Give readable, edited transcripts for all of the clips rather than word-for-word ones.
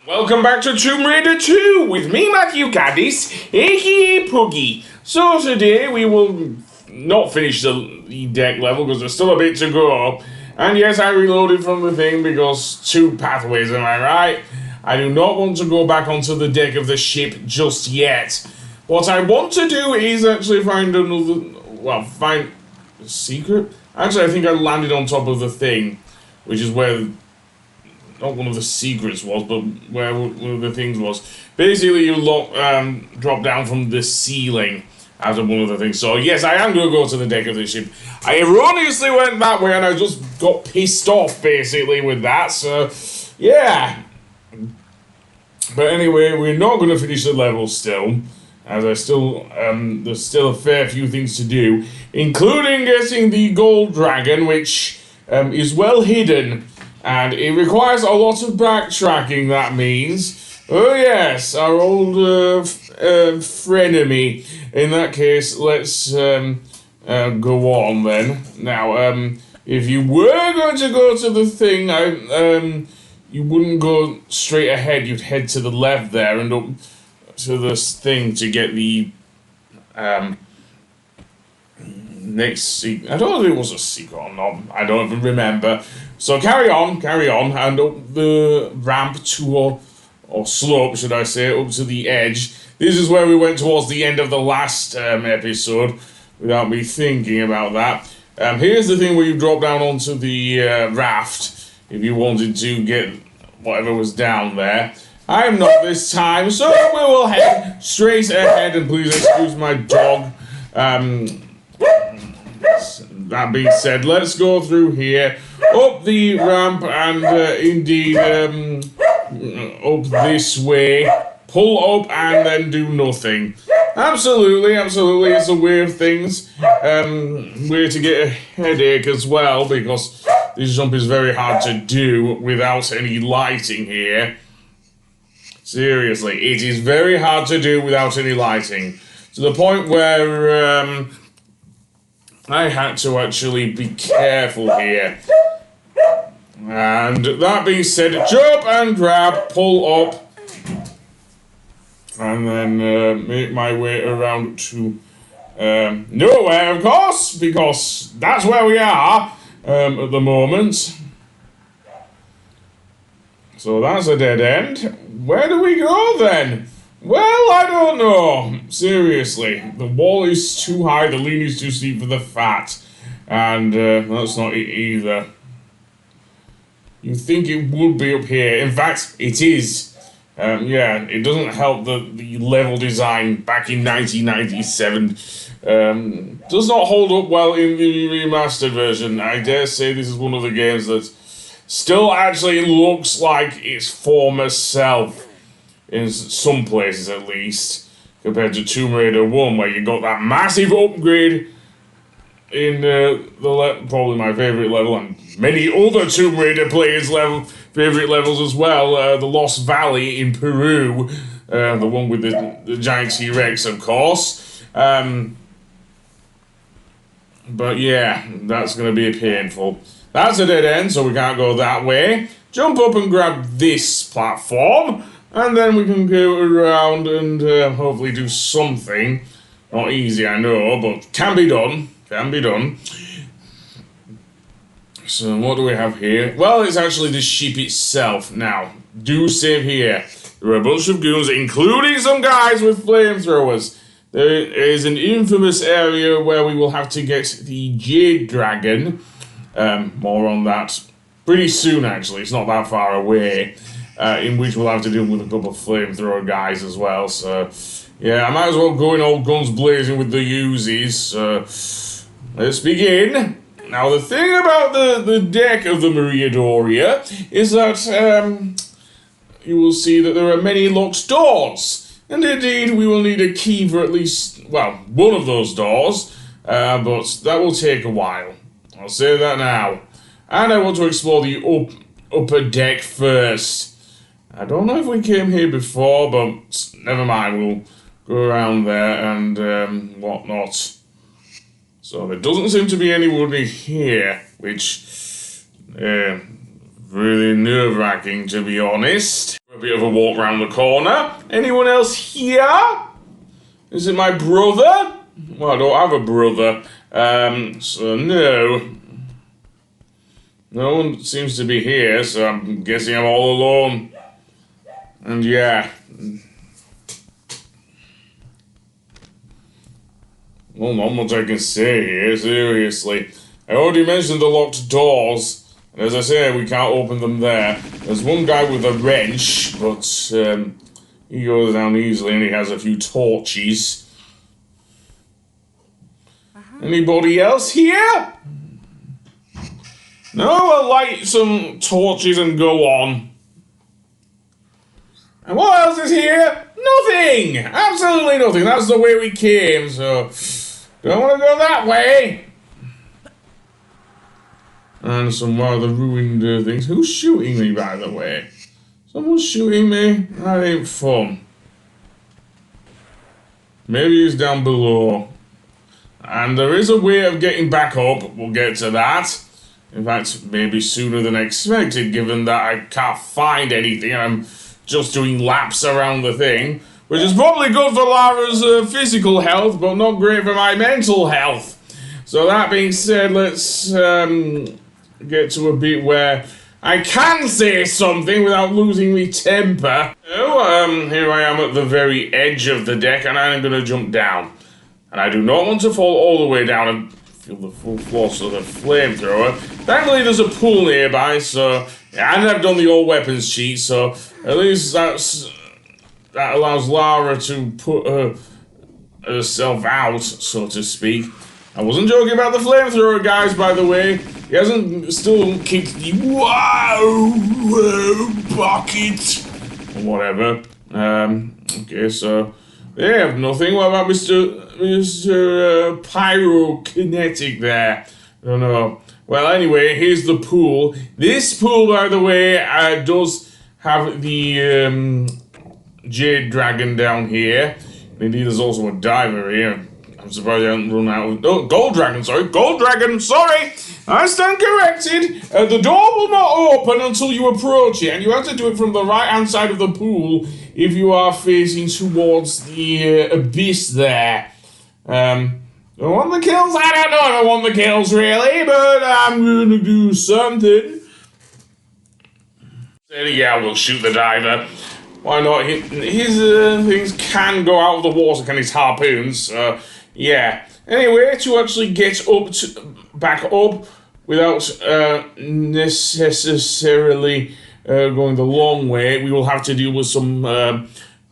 Welcome back to Tomb Raider 2 with me, Matthew Caddis, aka Puggy. So today we will not finish the deck level because there's still a bit to go. And yes, I reloaded from the thing because 2 pathways, am I right? I do not want to go back onto the deck of the ship just yet. What I want to do is actually find find a secret? Actually, I think I landed on top of the thing, which is where... not one of the secrets was, but where one of the things was. Basically, you drop down from the ceiling out of one of the things. So, yes, I am going to go to the deck of the ship. I erroneously went that way, and I just got pissed off, basically, with that. So, yeah. But anyway, we're not going to finish the level still, as there's still a fair few things to do, including getting the gold dragon, which is well hidden. And it requires a lot of backtracking, that means. Oh yes, our old frenemy. In that case, let's go on then. Now, if you were going to go to the thing, you wouldn't go straight ahead. You'd head to the left there and up to this thing to get the next secret. I don't know if it was a secret or not. I don't even remember. So carry on, and up the ramp or slope, should I say, up to the edge. This is where we went towards the end of the last episode, without me thinking about that. Here's the thing where you drop down onto the raft, if you wanted to get whatever was down there. I am not this time, so we will head straight ahead, and please excuse my dog. That being said, let's go through here, up the ramp, and indeed up this way, pull up and then do nothing. Absolutely, it's a way of things, way to get a headache as well, because this jump is very hard to do without any lighting here. Seriously, it is very hard to do without any lighting, to the point where I had to actually be careful here. And that being said, jump and grab, pull up, and then make my way around to nowhere, of course, because that's where we are at the moment. So that's a dead end. Where do we go then? Well, I don't know. Seriously, the wall is too high, the lean is too steep for the fat. And that's not it either. You'd think it would be up here. In fact, it is. Yeah, it doesn't help that the level design back in 1997 does not hold up well in the remastered version. I dare say this is one of the games that still actually looks like its former self. In some places, at least, compared to Tomb Raider 1, where you got that massive upgrade in probably my favourite level, and many other Tomb Raider players' favourite levels as well, the Lost Valley in Peru, the one with the giant T-Rex, of course. But yeah, that's going to be painful. That's a dead end, so we can't go that way. Jump up and grab this platform. And then we can go around and hopefully do something. Not easy, I know, but can be done. So what do we have here? Well, it's actually the ship itself. Now, do save here. There are a bunch of goons, including some guys with flamethrowers. There is an infamous area where we will have to get the Jade Dragon. More on that pretty soon, actually. It's not that far away. In which we'll have to deal with a couple of flamethrower guys as well, so yeah, I might as well go in all guns blazing with the Uzis. Let's begin. Now, the thing about the deck of the Maria Doria is that you will see that there are many locked doors, and indeed we will need a key for at least, well, one of those doors, but that will take a while. I'll say that now. And I want to explore the upper deck first. I don't know if we came here before, but never mind, we'll go around there and whatnot. So there doesn't seem to be anybody here, which really nerve-wracking, to be honest. A bit of a walk around the corner. Anyone else here? Is it my brother? Well, I don't have a brother. So no. No one seems to be here, so I'm guessing I'm all alone. And yeah. Well, not much I can say here, seriously. I already mentioned the locked doors. And as I say, we can't open them there. There's one guy with a wrench, but he goes down easily and he has a few torches. Anybody else here? No, I'll light some torches and go on. And what else is here? Nothing! Absolutely nothing. That's the way we came, so don't want to go that way. And some rather ruined things. Who's shooting me, by the way? Someone's shooting me? That ain't fun. Maybe he's down below. And there is a way of getting back up. We'll get to that. In fact, maybe sooner than expected, given that I can't find anything. I'm just doing laps around the thing, which is probably good for Lara's physical health, but not great for my mental health. So that being said, let's get to a bit where I can say something without losing my temper. So, here I am at the very edge of the deck, and I'm going to jump down. And I do not want to fall all the way down and feel the full force of the flamethrower. Thankfully, there's a pool nearby, so... Yeah, and I've done the all weapons cheat, so at least that allows Lara to put herself out, so to speak. I wasn't joking about the flamethrower, guys, by the way. He hasn't still kicked the bucket or whatever. Okay, so they have nothing. What about Mr. Pyrokinetic there? I don't know. Well, anyway, here's the pool. This pool, by the way, does have the Jade Dragon down here. Indeed, there's also a diver here. I'm surprised I haven't run out of... Oh, Gold Dragon, sorry. Gold Dragon, sorry! I stand corrected. The door will not open until you approach it, and you have to do it from the right-hand side of the pool if you are facing towards the abyss there. I want the kills? I don't know if I want the kills, really, but I'm gonna do something. Yeah, we'll shoot the diver. Why not? His things can go out of the water, can his harpoons? Yeah. Anyway, to actually get back up without necessarily going the long way, we will have to deal with some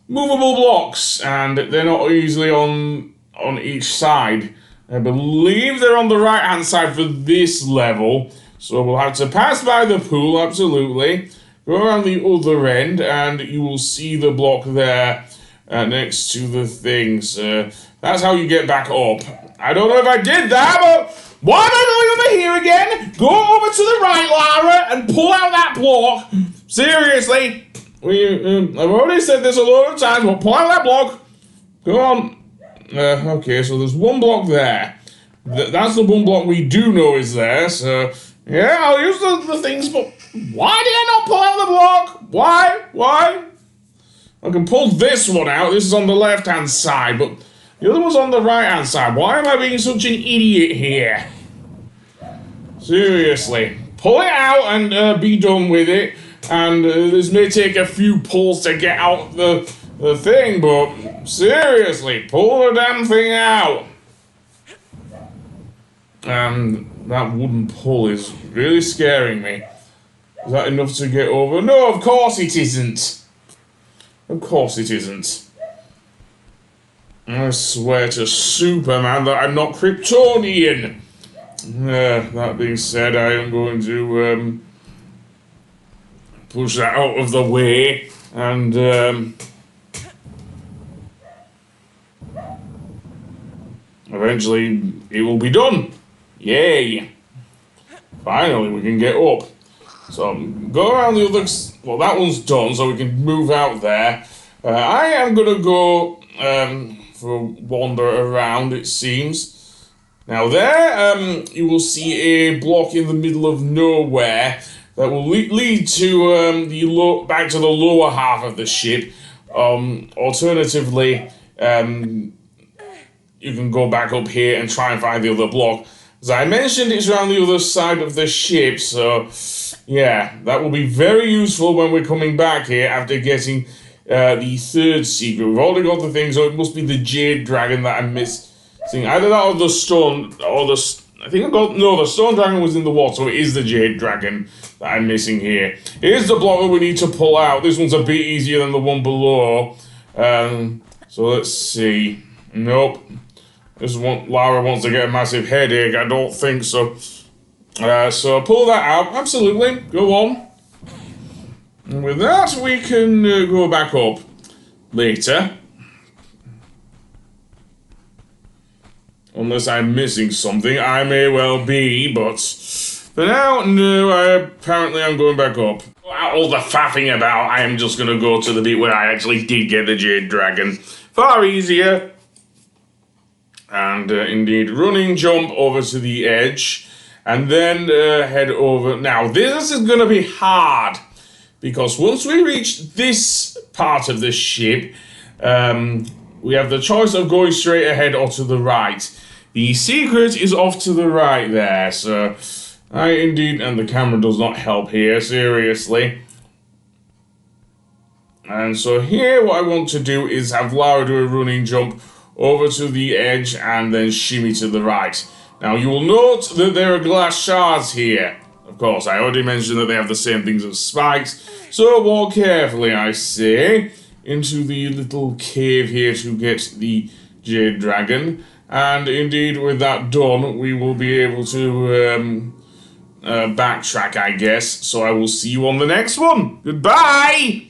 movable blocks, and they're not easily on each side. I believe they're on the right-hand side for this level, so we'll have to pass by the pool, absolutely. Go around the other end, and you will see the block there next to the things. That's how you get back up. I don't know if I did that, but why am I going over here again? Go over to the right, Lara, and pull out that block. Seriously. I've already said this a lot of times, but pull out that block. Go on. Okay, so there's one block there. That's the one block we do know is there, so... Yeah, I'll use the things, but... Why did I not pull out the block? Why? I can pull this one out. This is on the left-hand side, but... The other one's on the right-hand side. Why am I being such an idiot here? Seriously. Pull it out and be done with it. And this may take a few pulls to get out the thing, but seriously, pull the damn thing out. And that wooden pull is really scaring me. Is that enough to get over? No, of course it isn't. Of course it isn't. I swear to Superman that I'm not Kryptonian. That being said, I am going to push that out of the way and eventually it will be done. Yay! Finally, we can get up. So go around the other. Well, that one's done, so we can move out there. I am gonna go for a wander around. It seems. Now there, you will see a block in the middle of nowhere. that will lead to back to the lower half of the ship. Alternatively, you can go back up here and try and find the other block. As I mentioned, it's around the other side of the ship, so yeah, that will be very useful when we're coming back here after getting the third secret. We've already got the thing, so it must be the Jade Dragon that I'm missing. Either that or the stone, or the... I think I got... No, the Stone Dragon was in the water, so it is the Jade Dragon that I'm missing here. Here's the block that we need to pull out. This one's a bit easier than the one below. So let's see. Nope. Lara wants to get a massive headache. I don't think so. So pull that out. Absolutely. Go on. And with that, we can go back up later. Unless I'm missing something. I may well be, but for now, no, apparently I'm going back up. All the faffing about, I am just going to go to the bit where I actually did get the Jade Dragon. Far easier. And indeed, running jump over to the edge. And then head over. Now, this is going to be hard. Because once we reach this part of the ship, we have the choice of going straight ahead or to the right. The secret is off to the right there, so and the camera does not help here, seriously. And so here what I want to do is have Lara do a running jump over to the edge and then shimmy to the right. Now you will note that there are glass shards here. Of course, I already mentioned that they have the same things as spikes, so walk carefully, I say, into the little cave here to get the Jade Dragon. And indeed, with that done, we will be able to backtrack, I guess. So I will see you on the next one. Goodbye!